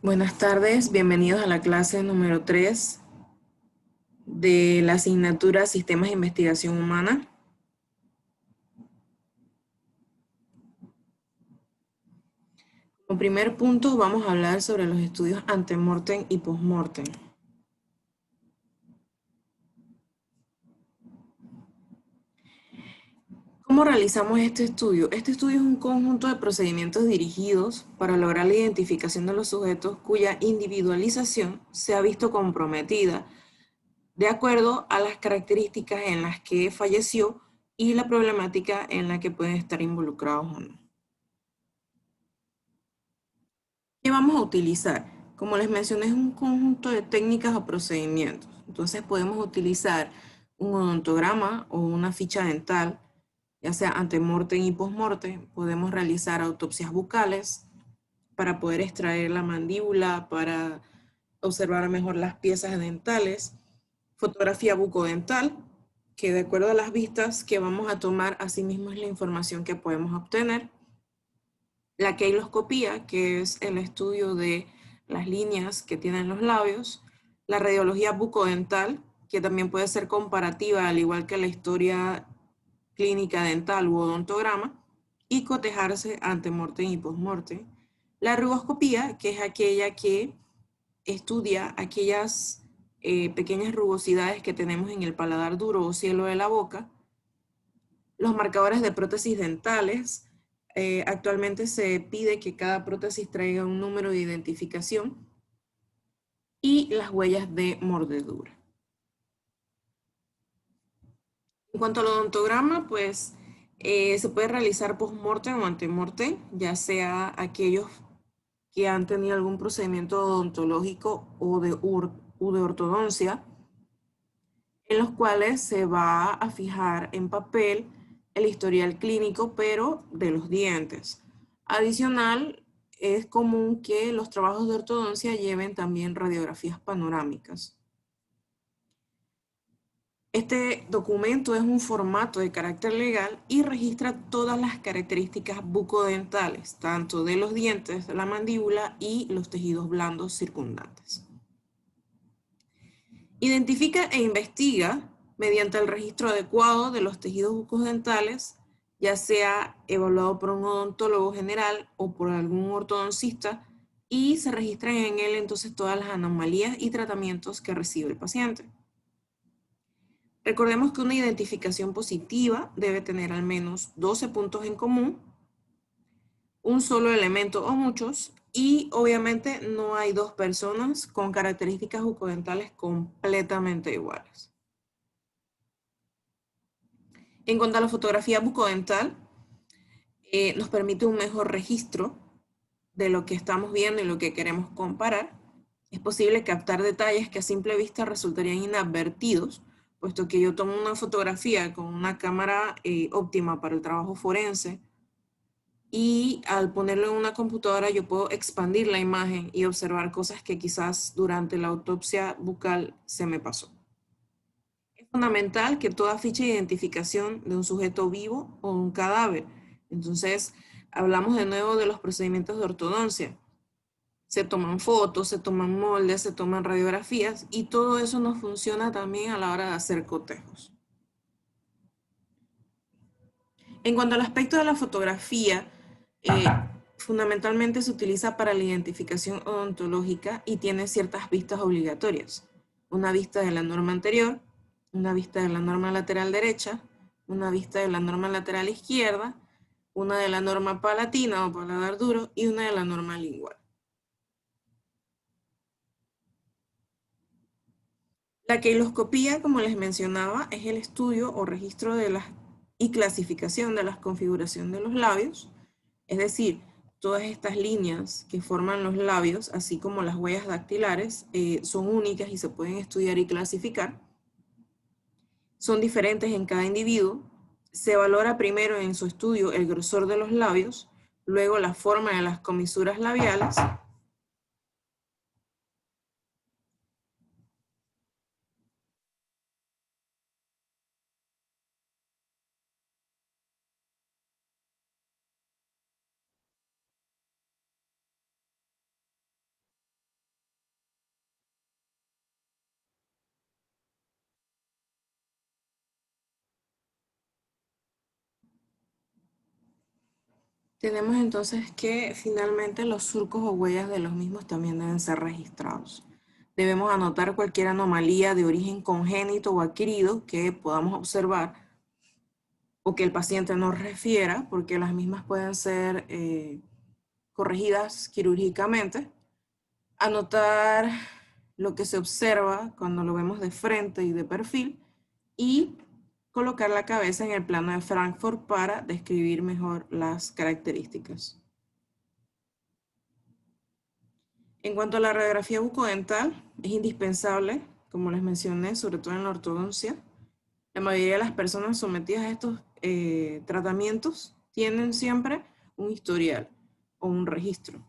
Buenas tardes, bienvenidos a la clase número 3 de la asignatura Sistemas de Investigación Humana. Como primer punto vamos a hablar sobre los estudios antemortem y postmortem. ¿Cómo realizamos este estudio? Este estudio es un conjunto de procedimientos dirigidos para lograr la identificación de los sujetos cuya individualización se ha visto comprometida de acuerdo a las características en las que falleció y la problemática en la que pueden estar involucrados o no. ¿Qué vamos a utilizar? Como les mencioné, es un conjunto de técnicas o procedimientos. Entonces podemos utilizar un odontograma o una ficha dental, ya sea antemortem y postmortem. Podemos realizar autopsias bucales para poder extraer la mandíbula, para observar mejor las piezas dentales. Fotografía bucodental, que de acuerdo a las vistas que vamos a tomar, asimismo es la información que podemos obtener. La queiloscopía, que es el estudio de las líneas que tienen los labios. La radiología bucodental, que también puede ser comparativa, al igual que la historia clínica dental u odontograma. Y cotejarse antemortem y postmortem. La rugoscopía, que es aquella que estudia aquellas pequeñas rugosidades que tenemos en el paladar duro o cielo de la boca. Los marcadores de prótesis dentales. Actualmente se pide que cada prótesis traiga un número de identificación y las huellas de mordedura. En cuanto al odontograma, pues se puede realizar postmortem o antemortem, ya sea aquellos que han tenido algún procedimiento odontológico o de ortodoncia, en los cuales se va a fijar en papel el historial clínico, pero de los dientes. Adicional, es común que los trabajos de ortodoncia lleven también radiografías panorámicas. Este documento es un formato de carácter legal y registra todas las características bucodentales, tanto de los dientes, la mandíbula y los tejidos blandos circundantes. Identifica e investiga mediante el registro adecuado de los tejidos bucodentales, ya sea evaluado por un odontólogo general o por algún ortodoncista, y se registran en él entonces todas las anomalías y tratamientos que recibe el paciente. Recordemos que una identificación positiva debe tener al menos 12 puntos en común, un solo elemento o muchos, y obviamente no hay dos personas con características bucodentales completamente iguales. En cuanto a la fotografía bucodental, nos permite un mejor registro de lo que estamos viendo y lo que queremos comparar. Es posible captar detalles que a simple vista resultarían inadvertidos, puesto que yo tomo una fotografía con una cámara óptima para el trabajo forense y al ponerlo en una computadora yo puedo expandir la imagen y observar cosas que quizás durante la autopsia bucal se me pasó. Es fundamental que toda ficha de identificación de un sujeto vivo o un cadáver. Entonces, hablamos de nuevo de los procedimientos de ortodoncia. Se toman fotos, se toman moldes, se toman radiografías y todo eso nos funciona también a la hora de hacer cotejos. En cuanto al aspecto de la fotografía, eh, fundamentalmente se utiliza para la identificación odontológica y tiene ciertas vistas obligatorias. Una vista de la norma anterior, una vista de la norma lateral derecha, una vista de la norma lateral izquierda, una de la norma palatina o paladar duro y una de la norma lingual. La queiloscopía, como les mencionaba, es el estudio o registro de las y clasificación de la configuración de los labios, es decir, todas estas líneas que forman los labios, así como las huellas dactilares, son únicas y se pueden estudiar y clasificar. Son diferentes en cada individuo. Se valora primero en su estudio el grosor de los labios, luego la forma de las comisuras labiales, Tenemos entonces que finalmente los surcos o huellas de los mismos también deben ser registrados. Debemos anotar cualquier anomalía de origen congénito o adquirido que podamos observar o que el paciente nos refiera, porque las mismas pueden ser corregidas quirúrgicamente. Anotar lo que se observa cuando lo vemos de frente y de perfil y colocar la cabeza en el plano de Frankfurt para describir mejor las características. En cuanto a la radiografía bucodental, es indispensable, como les mencioné, sobre todo en la ortodoncia. La mayoría de las personas sometidas a estos tratamientos tienen siempre un historial o un registro.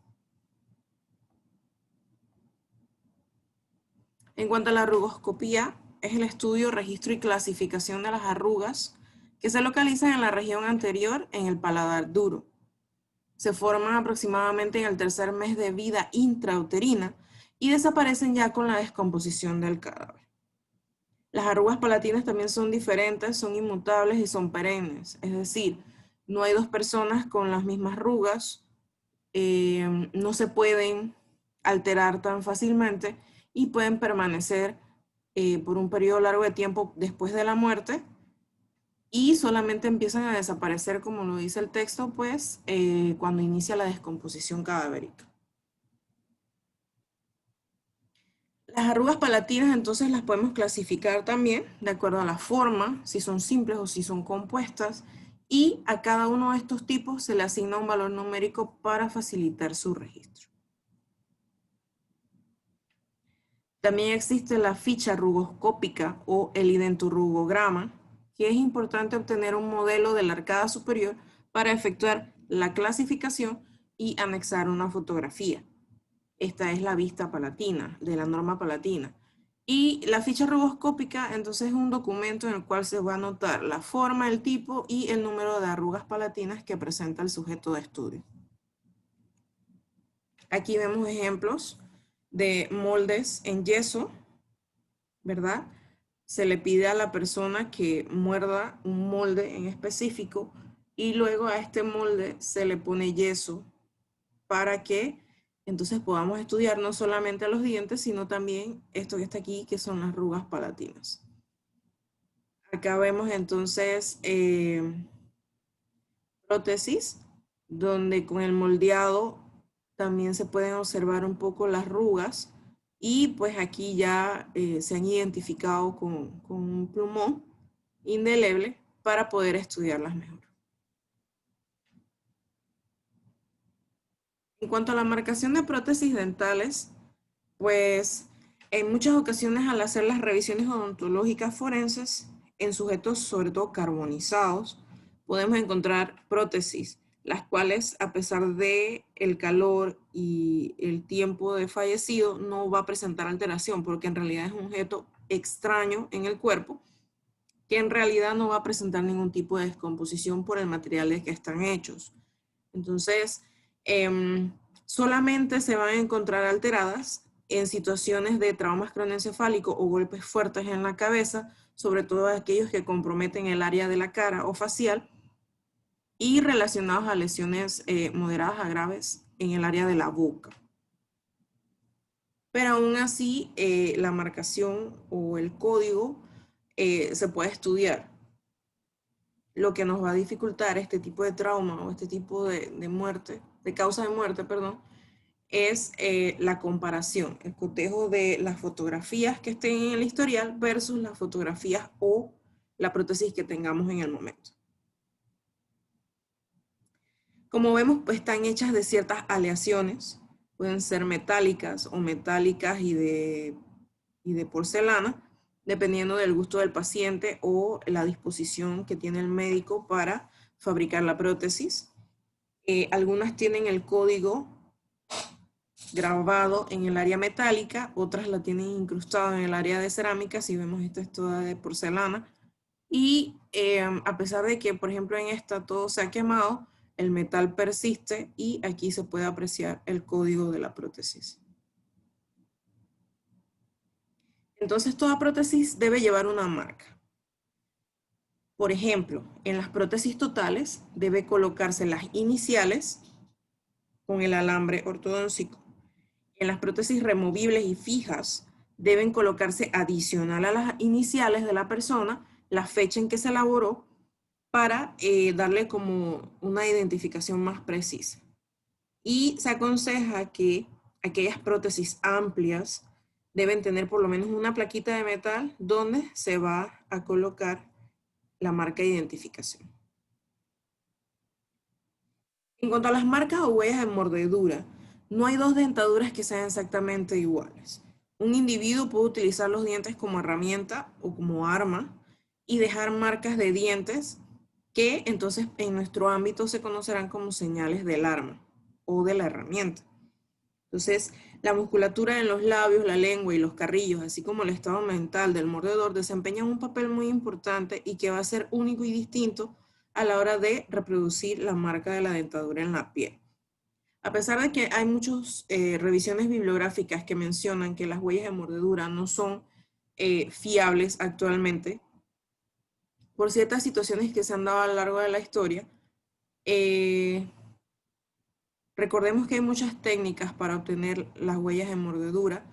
En cuanto a la rugoscopía, es el estudio, registro y clasificación de las arrugas que se localizan en la región anterior en el paladar duro. Se forman aproximadamente en el tercer mes de vida intrauterina y desaparecen ya con la descomposición del cadáver. Las arrugas palatinas también son diferentes, son inmutables y son perennes, es decir, no hay dos personas con las mismas arrugas, no se pueden alterar tan fácilmente y pueden permanecer por un periodo largo de tiempo después de la muerte y solamente empiezan a desaparecer, como lo dice el texto, pues cuando inicia la descomposición cadavérica. Las arrugas palatinas entonces las podemos clasificar también de acuerdo a la forma, si son simples o si son compuestas, y a cada uno de estos tipos se le asigna un valor numérico para facilitar su registro. También existe la ficha rugoscópica o el identorrugograma, que es importante obtener un modelo de la arcada superior para efectuar la clasificación y anexar una fotografía. Esta es la vista palatina, de la norma palatina. Y la ficha rugoscópica, entonces, es un documento en el cual se va a anotar la forma, el tipo y el número de arrugas palatinas que presenta el sujeto de estudio. Aquí vemos ejemplos de moldes en yeso, ¿verdad? Se le pide a la persona que muerda un molde en específico y luego a este molde se le pone yeso para que entonces podamos estudiar no solamente los dientes, sino también esto que está aquí, que son las arrugas palatinas. Acá vemos entonces prótesis, donde con el moldeado también se pueden observar un poco las arrugas y pues aquí ya se han identificado con un plumón indeleble para poder estudiarlas mejor. En cuanto a la marcación de prótesis dentales, pues en muchas ocasiones al hacer las revisiones odontológicas forenses en sujetos sobre todo carbonizados, podemos encontrar prótesis, las cuales a pesar de el calor y el tiempo de fallecido no va a presentar alteración porque en realidad es un objeto extraño en el cuerpo que en realidad no va a presentar ningún tipo de descomposición por el material de que están hechos. Entonces, solamente se van a encontrar alteradas en situaciones de traumas craneoencefálico o golpes fuertes en la cabeza, sobre todo aquellos que comprometen el área de la cara o facial y relacionados a lesiones moderadas a graves en el área de la boca. Pero aún así, la marcación o el código se puede estudiar. Lo que nos va a dificultar este tipo de trauma o este tipo de muerte, de causa de muerte, perdón, es la comparación, el cotejo de las fotografías que estén en el historial versus las fotografías o la prótesis que tengamos en el momento. Como vemos, pues están hechas de ciertas aleaciones, pueden ser metálicas o metálicas y de porcelana, dependiendo del gusto del paciente o la disposición que tiene el médico para fabricar la prótesis. Algunas tienen el código grabado en el área metálica, otras la tienen incrustado en el área de cerámica, si vemos esta es toda de porcelana, y a pesar de que, por ejemplo, en esta todo se ha quemado, el metal persiste y aquí se puede apreciar el código de la prótesis. Entonces, toda prótesis debe llevar una marca. Por ejemplo, en las prótesis totales debe colocarse las iniciales con el alambre ortodóntico. En las prótesis removibles y fijas deben colocarse adicional a las iniciales de la persona la fecha en que se elaboró para darle como una identificación más precisa. Y se aconseja que aquellas prótesis amplias deben tener por lo menos una plaquita de metal donde se va a colocar la marca de identificación. En cuanto a las marcas o huellas de mordedura, no hay dos dentaduras que sean exactamente iguales. Un individuo puede utilizar los dientes como herramienta o como arma y dejar marcas de dientes que entonces en nuestro ámbito se conocerán como señales del arma o de la herramienta. Entonces, la musculatura en los labios, la lengua y los carrillos, así como el estado mental del mordedor, desempeñan un papel muy importante y que va a ser único y distinto a la hora de reproducir la marca de la dentadura en la piel. A pesar de que hay muchas revisiones bibliográficas que mencionan que las huellas de mordedura no son fiables actualmente, por ciertas situaciones que se han dado a lo largo de la historia, recordemos que hay muchas técnicas para obtener las huellas de mordedura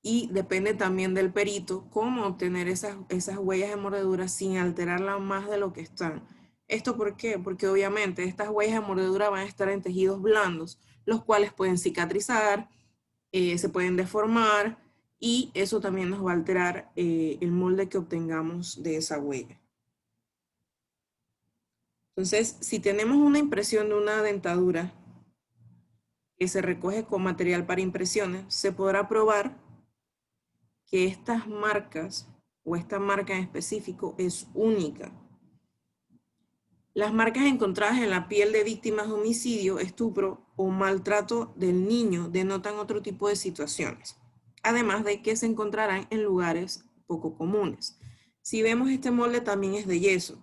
y depende también del perito cómo obtener esas huellas de mordedura sin alterarlas más de lo que están. ¿Esto por qué? Porque obviamente estas huellas de mordedura van a estar en tejidos blandos, los cuales pueden cicatrizar, se pueden deformar y eso también nos va a alterar el molde que obtengamos de esa huella. Entonces, si tenemos una impresión de una dentadura que se recoge con material para impresiones, se podrá probar que estas marcas o esta marca en específico es única. Las marcas encontradas en la piel de víctimas de homicidio, estupro o maltrato del niño denotan otro tipo de situaciones, además de que se encontrarán en lugares poco comunes. Si vemos este molde también es de yeso.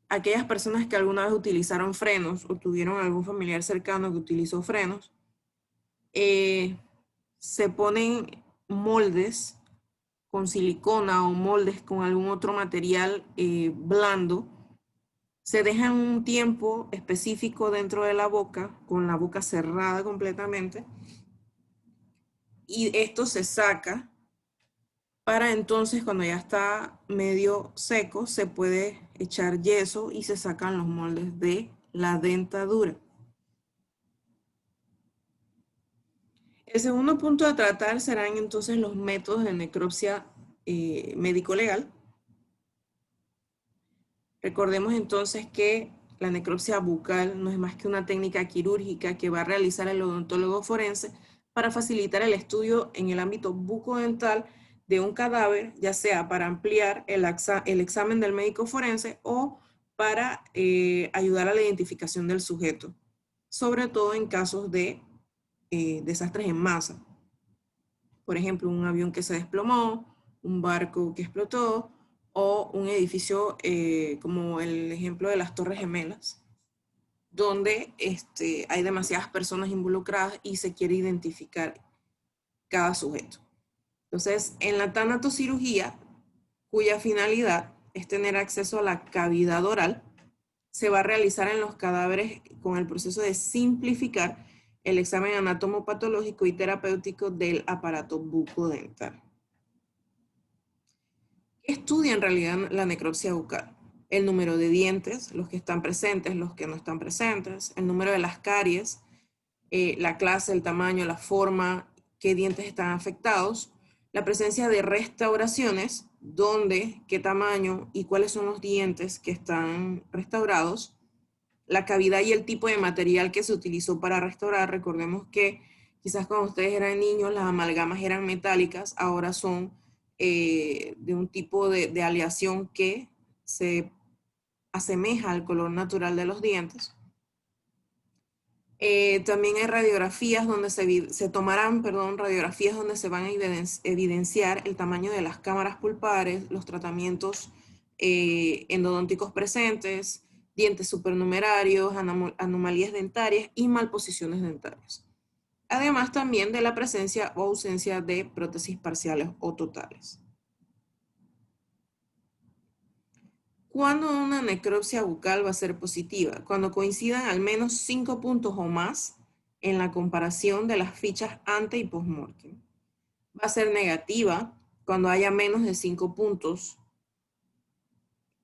Aquellas personas que alguna vez utilizaron frenos o tuvieron algún familiar cercano que utilizó frenos, se ponen moldes con silicona o moldes con algún otro material blando, se dejan un tiempo específico dentro de la boca, con la boca cerrada completamente, y esto se saca para entonces cuando ya está medio seco, se puede echar yeso y se sacan los moldes de la dentadura. El segundo punto a tratar serán entonces los métodos de necropsia médico-legal. Recordemos entonces que la necropsia bucal no es más que una técnica quirúrgica que va a realizar el odontólogo forense para facilitar el estudio en el ámbito bucodental de un cadáver, ya sea para ampliar el examen del médico forense o para ayudar a la identificación del sujeto, sobre todo en casos de desastres en masa. Por ejemplo, un avión que se desplomó, un barco que explotó, o un edificio como el ejemplo de las Torres Gemelas, donde hay demasiadas personas involucradas y se quiere identificar cada sujeto. Entonces, en la tanatocirugía, cuya finalidad es tener acceso a la cavidad oral, se va a realizar en los cadáveres con el proceso de simplificar el examen anatomopatológico y terapéutico del aparato bucodental. ¿Qué estudia en realidad la necropsia bucal? El número de dientes, los que están presentes, los que no están presentes, el número de las caries, la clase, el tamaño, la forma, qué dientes están afectados, la presencia de restauraciones, dónde, qué tamaño y cuáles son los dientes que están restaurados, la cavidad y el tipo de material que se utilizó para restaurar. Recordemos que quizás cuando ustedes eran niños las amalgamas eran metálicas, ahora son de un tipo de aleación que se asemeja al color natural de los dientes. También hay radiografías donde se tomarán, radiografías donde se van a evidenciar el tamaño de las cámaras pulpares, los tratamientos endodónticos presentes, dientes supernumerarios, anomalías dentarias y malposiciones dentarias. Además también de la presencia o ausencia de prótesis parciales o totales. ¿Cuándo una necropsia bucal va a ser positiva? Cuando coincidan al menos 5 puntos o más en la comparación de las fichas ante y post-mortem. Va a ser negativa cuando haya menos de 5 puntos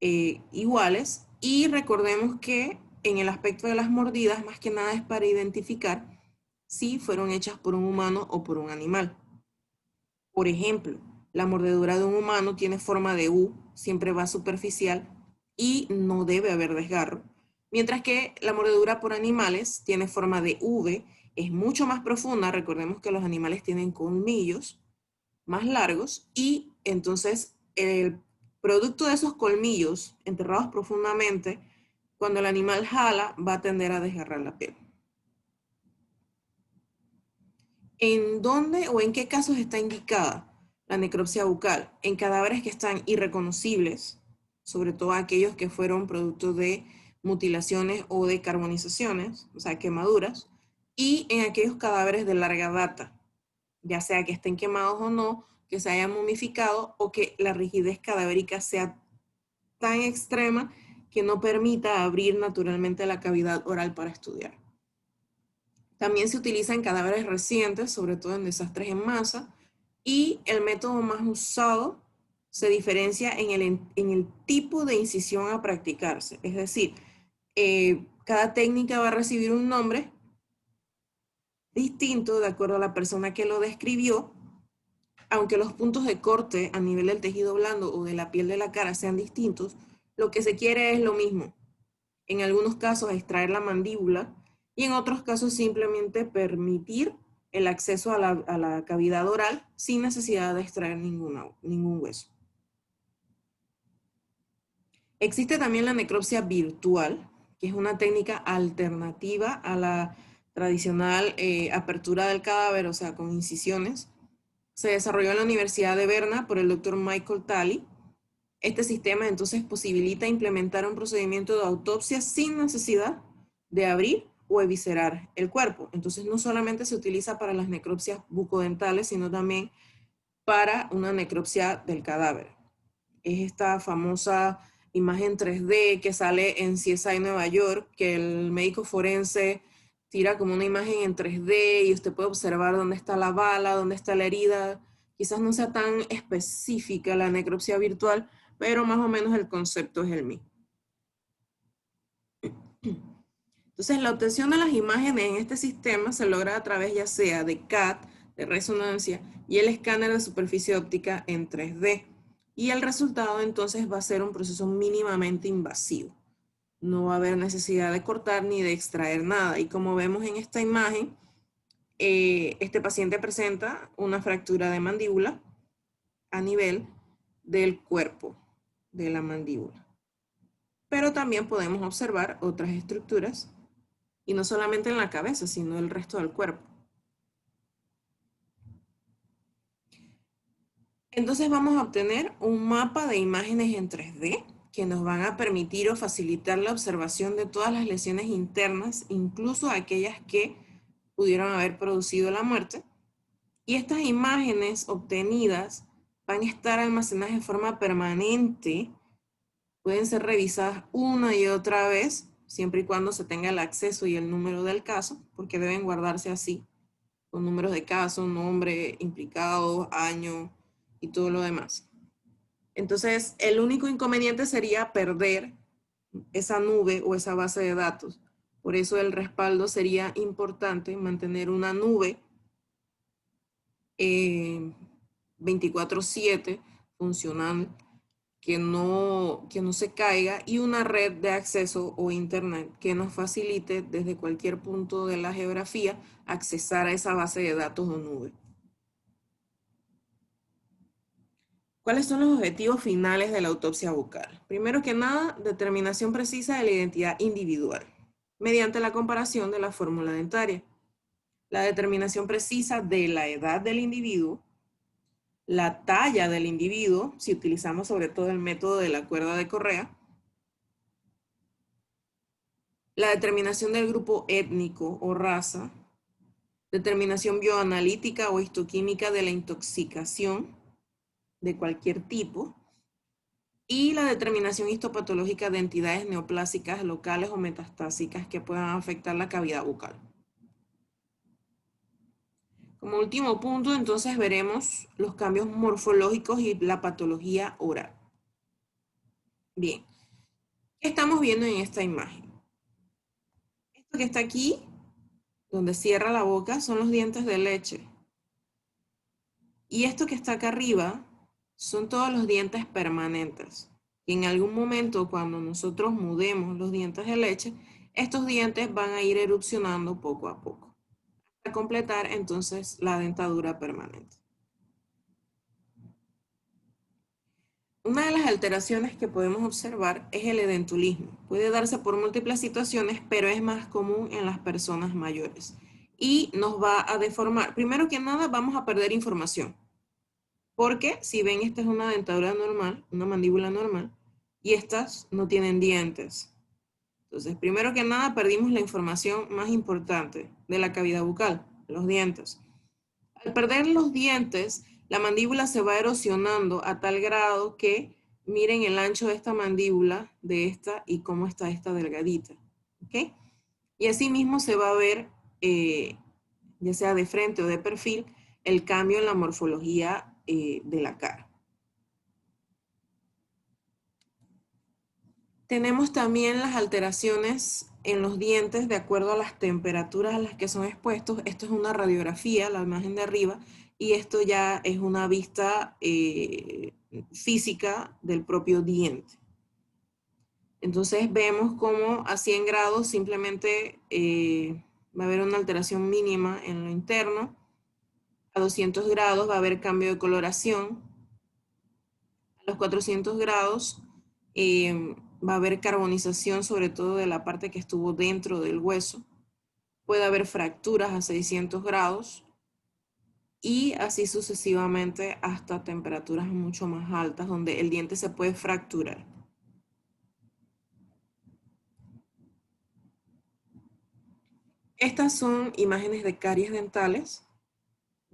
iguales. Y recordemos que en el aspecto de las mordidas, más que nada es para identificar si fueron hechas por un humano o por un animal. Por ejemplo, la mordedura de un humano tiene forma de U, siempre va superficial y no debe haber desgarro. Mientras que la mordedura por animales tiene forma de V, es mucho más profunda. Recordemos que los animales tienen colmillos más largos y entonces el producto de esos colmillos enterrados profundamente, cuando el animal jala, va a tender a desgarrar la piel. ¿En dónde o en qué casos está indicada la necropsia bucal? En cadáveres que están irreconocibles, sobre todo aquellos que fueron producto de mutilaciones o de carbonizaciones, o sea, quemaduras, y en aquellos cadáveres de larga data, ya sea que estén quemados o no, que se hayan momificado o que la rigidez cadavérica sea tan extrema que no permita abrir naturalmente la cavidad oral para estudiar. También se utiliza en cadáveres recientes, sobre todo en desastres en masa, y el método más usado se diferencia en el tipo de incisión a practicarse. Es decir, cada técnica va a recibir un nombre distinto de acuerdo a la persona que lo describió, aunque los puntos de corte a nivel del tejido blando o de la piel de la cara sean distintos, lo que se quiere es lo mismo. En algunos casos extraer la mandíbula y en otros casos simplemente permitir el acceso a la cavidad oral sin necesidad de extraer ningún hueso. Existe también la necropsia virtual, que es una técnica alternativa a la tradicional apertura del cadáver, o sea, con incisiones. Se desarrolló en la Universidad de Berna por el doctor Michael Talley. Este sistema entonces posibilita implementar un procedimiento de autopsia sin necesidad de abrir o eviscerar el cuerpo. Entonces no solamente se utiliza para las necropsias bucodentales, sino también para una necropsia del cadáver. Es esta famosa imagen 3D que sale en CSI Nueva York, que el médico forense tira como una imagen en 3D y usted puede observar dónde está la bala, dónde está la herida. Quizás no sea tan específica la necropsia virtual, pero más o menos el concepto es el mismo. Entonces, la obtención de las imágenes en este sistema se logra a través ya sea de CAT, de resonancia, y el escáner de superficie óptica en 3D. Y el resultado entonces va a ser un proceso mínimamente invasivo. No va a haber necesidad de cortar ni de extraer nada. Y como vemos en esta imagen, este paciente presenta una fractura de mandíbula a nivel del cuerpo de la mandíbula. Pero también podemos observar otras estructuras, y no solamente en la cabeza, sino el resto del cuerpo. Entonces vamos a obtener un mapa de imágenes en 3D que nos van a permitir o facilitar la observación de todas las lesiones internas, incluso aquellas que pudieron haber producido la muerte. Y estas imágenes obtenidas van a estar almacenadas de forma permanente, pueden ser revisadas una y otra vez, siempre y cuando se tenga el acceso y el número del caso, porque deben guardarse así, con números de caso, nombre, implicado, año y todo lo demás. Entonces, el único inconveniente sería perder esa nube o esa base de datos. Por eso el respaldo sería importante, mantener una nube 24/7 funcional, que no se caiga, y una red de acceso o internet que nos facilite desde cualquier punto de la geografía accesar a esa base de datos o nube. ¿Cuáles son los objetivos finales de la autopsia bucal? Primero que nada, determinación precisa de la identidad individual, mediante la comparación de la fórmula dentaria. La determinación precisa de la edad del individuo, la talla del individuo, si utilizamos sobre todo el método de la cuerda de Correa, la determinación del grupo étnico o raza, determinación bioanalítica o histoquímica de la intoxicación de cualquier tipo, y la determinación histopatológica de entidades neoplásicas locales o metastásicas que puedan afectar la cavidad bucal. Como último punto, entonces veremos los cambios morfológicos y la patología oral. Bien, ¿qué estamos viendo en esta imagen? Esto que está aquí, donde cierra la boca, son los dientes de leche. Y esto que está acá arriba son todos los dientes permanentes. Y en algún momento, cuando nosotros mudemos los dientes de leche, estos dientes van a ir erupcionando poco a poco, hasta completar entonces la dentadura permanente. Una de las alteraciones que podemos observar es el edentulismo. Puede darse por múltiples situaciones, pero es más común en las personas mayores. Y nos va a deformar. Primero que nada, vamos a perder información. Porque si ven, esta es una dentadura normal, una mandíbula normal, y estas no tienen dientes. Entonces, primero que nada, perdimos la información más importante de la cavidad bucal, los dientes. Al perder los dientes, la mandíbula se va erosionando a tal grado que miren el ancho de esta mandíbula, de esta, y cómo está esta delgadita. ¿Ok? Y así mismo se va a ver, ya sea de frente o de perfil, el cambio en la morfología de la cara. Tenemos también las alteraciones en los dientes de acuerdo a las temperaturas a las que son expuestos. Esto es una radiografía, la imagen de arriba, y esto ya es una vista física del propio diente. Entonces vemos como a 100 grados simplemente va a haber una alteración mínima en lo interno. A 200 grados va a haber cambio de coloración. A los 400 grados va a haber carbonización, sobre todo de la parte que estuvo dentro del hueso. Puede haber fracturas a 600 grados y así sucesivamente hasta temperaturas mucho más altas donde el diente se puede fracturar. Estas son imágenes de caries dentales,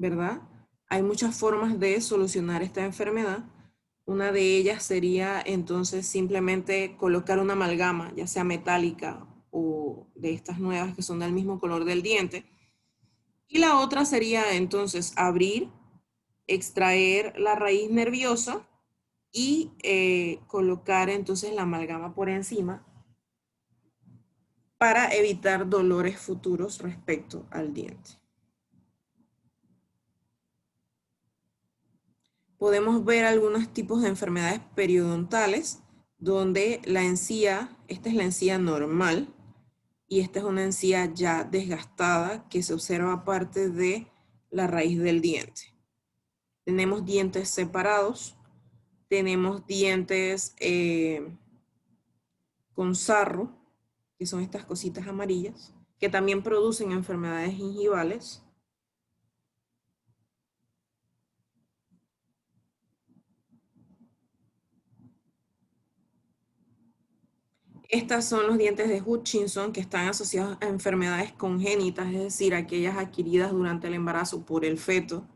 ¿verdad? Hay muchas formas de solucionar esta enfermedad. Una de ellas sería entonces simplemente colocar una amalgama, ya sea metálica o de estas nuevas que son del mismo color del diente. Y la otra sería entonces abrir, extraer la raíz nerviosa y colocar entonces la amalgama por encima para evitar dolores futuros respecto al diente. Podemos ver algunos tipos de enfermedades periodontales donde la encía, esta es la encía normal y esta es una encía ya desgastada que se observa parte de la raíz del diente. Tenemos dientes separados, tenemos dientes con sarro, que son estas cositas amarillas, que también producen enfermedades gingivales. Estos son los dientes de Hutchinson que están asociados a enfermedades congénitas, es decir, aquellas adquiridas durante el embarazo por el feto.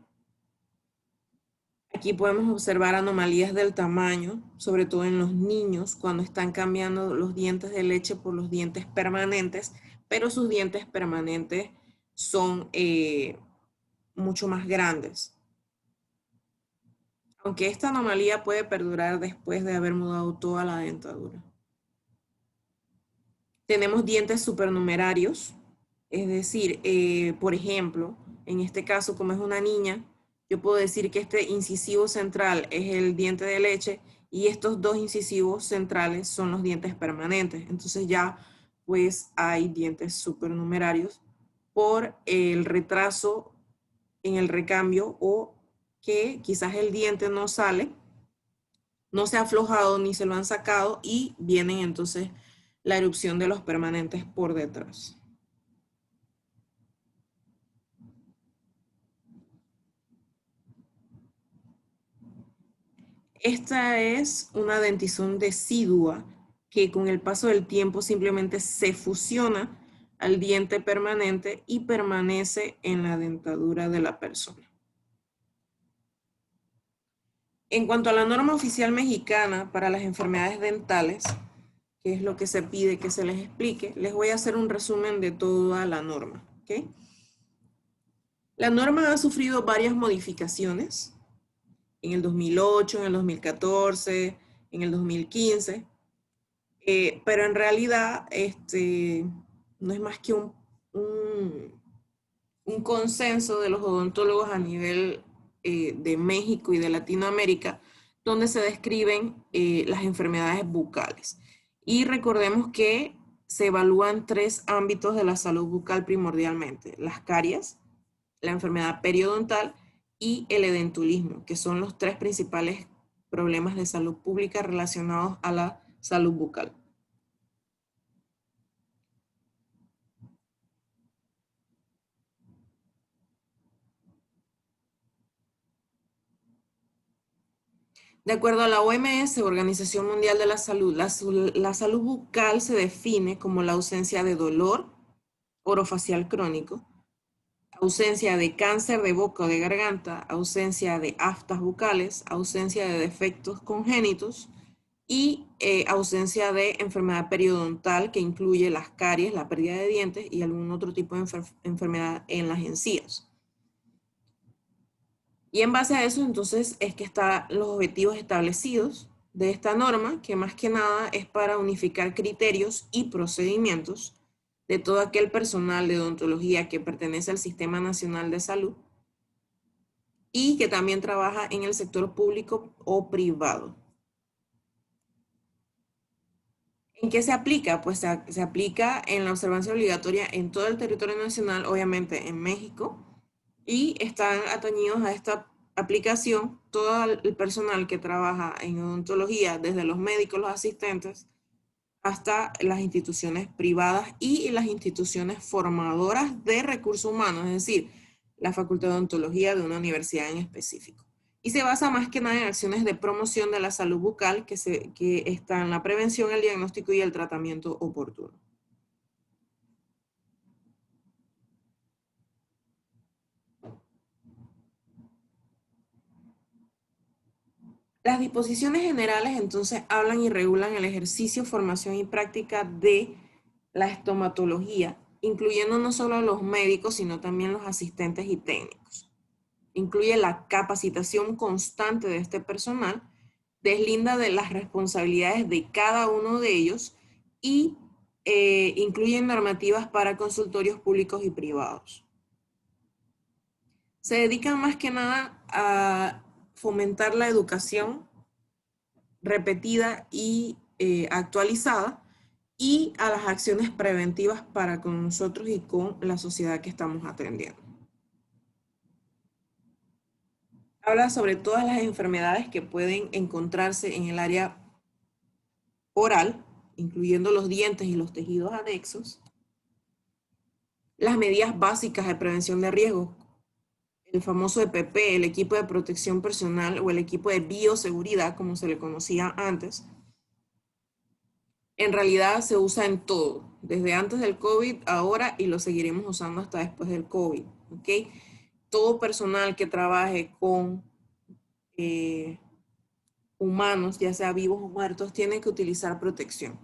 Aquí podemos observar anomalías del tamaño, sobre todo en los niños, cuando están cambiando los dientes de leche por los dientes permanentes, pero sus dientes permanentes son mucho más grandes. Aunque esta anomalía puede perdurar después de haber mudado toda la dentadura. Tenemos dientes supernumerarios, es decir, por ejemplo, en este caso, como es una niña, yo puedo decir que este incisivo central es el diente de leche y estos dos incisivos centrales son los dientes permanentes. Entonces ya pues hay dientes supernumerarios por el retraso en el recambio o que quizás el diente no sale, no se ha aflojado ni se lo han sacado y vienen entonces la erupción de los permanentes por detrás. Esta es una dentición decidua que con el paso del tiempo simplemente se fusiona al diente permanente y permanece en la dentadura de la persona. En cuanto a la norma oficial mexicana para las enfermedades dentales, que es lo que se pide que se les explique, les voy a hacer un resumen de toda la norma, ¿ok? La norma ha sufrido varias modificaciones en el 2008, en el 2014, en el 2015, pero en realidad no es más que un consenso de los odontólogos a nivel de México y de Latinoamérica, donde se describen las enfermedades bucales. Y recordemos que se evalúan 3 ámbitos de la salud bucal primordialmente: las caries, la enfermedad periodontal y el edentulismo, que son los 3 principales problemas de salud pública relacionados a la salud bucal. De acuerdo a la OMS, Organización Mundial de la Salud, la salud bucal se define como la ausencia de dolor orofacial crónico, ausencia de cáncer de boca o de garganta, ausencia de aftas bucales, ausencia de defectos congénitos y ausencia de enfermedad periodontal, que incluye las caries, la pérdida de dientes y algún otro tipo de enfermedad en las encías. Y en base a eso, entonces, es que están los objetivos establecidos de esta norma, que más que nada es para unificar criterios y procedimientos de todo aquel personal de odontología que pertenece al Sistema Nacional de Salud y que también trabaja en el sector público o privado. ¿En qué se aplica? Pues se aplica en la observancia obligatoria en todo el territorio nacional, obviamente en México, y están atañidos a esta aplicación todo el personal que trabaja en odontología, desde los médicos, los asistentes, hasta las instituciones privadas y las instituciones formadoras de recursos humanos, es decir, la Facultad de Odontología de una universidad en específico. Y se basa más que nada en acciones de promoción de la salud bucal que están en la prevención, el diagnóstico y el tratamiento oportuno. Las disposiciones generales entonces hablan y regulan el ejercicio, formación y práctica de la estomatología, incluyendo no solo a los médicos, sino también los asistentes y técnicos. Incluye la capacitación constante de este personal, deslinda de las responsabilidades de cada uno de ellos y incluyen normativas para consultorios públicos y privados. Se dedican más que nada a fomentar la educación repetida y actualizada y a las acciones preventivas para con nosotros y con la sociedad que estamos atendiendo. Habla sobre todas las enfermedades que pueden encontrarse en el área oral, incluyendo los dientes y los tejidos anexos, las medidas básicas de prevención de riesgos, el famoso EPP, el equipo de protección personal o el equipo de bioseguridad, como se le conocía antes. En realidad se usa en todo, desde antes del COVID, ahora, y lo seguiremos usando hasta después del COVID, ¿ok? Todo personal que trabaje con humanos, ya sea vivos o muertos, tiene que utilizar protección,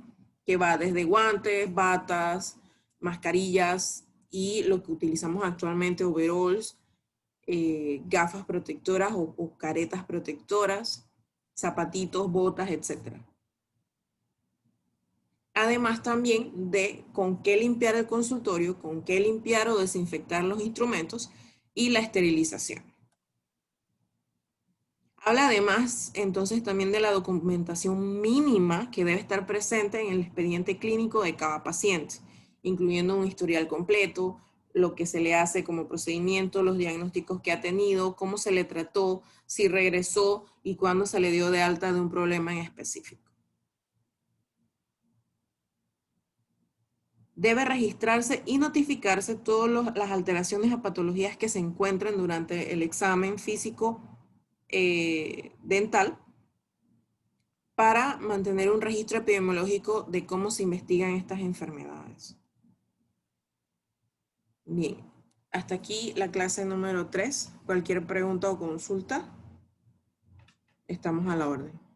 que va desde guantes, batas, mascarillas y lo que utilizamos actualmente, overalls, gafas protectoras o caretas protectoras, zapatitos, botas, etc. Además también de con qué limpiar el consultorio, con qué limpiar o desinfectar los instrumentos y la esterilización. Habla además entonces también de la documentación mínima que debe estar presente en el expediente clínico de cada paciente, incluyendo un historial completo, lo que se le hace como procedimiento, los diagnósticos que ha tenido, cómo se le trató, si regresó y cuándo se le dio de alta de un problema en específico. Debe registrarse y notificarse todas las alteraciones o patologías que se encuentren durante el examen físico dental, para mantener un registro epidemiológico de cómo se investigan estas enfermedades. Bien, hasta aquí la clase número 3. Cualquier pregunta o consulta. Estamos a la orden.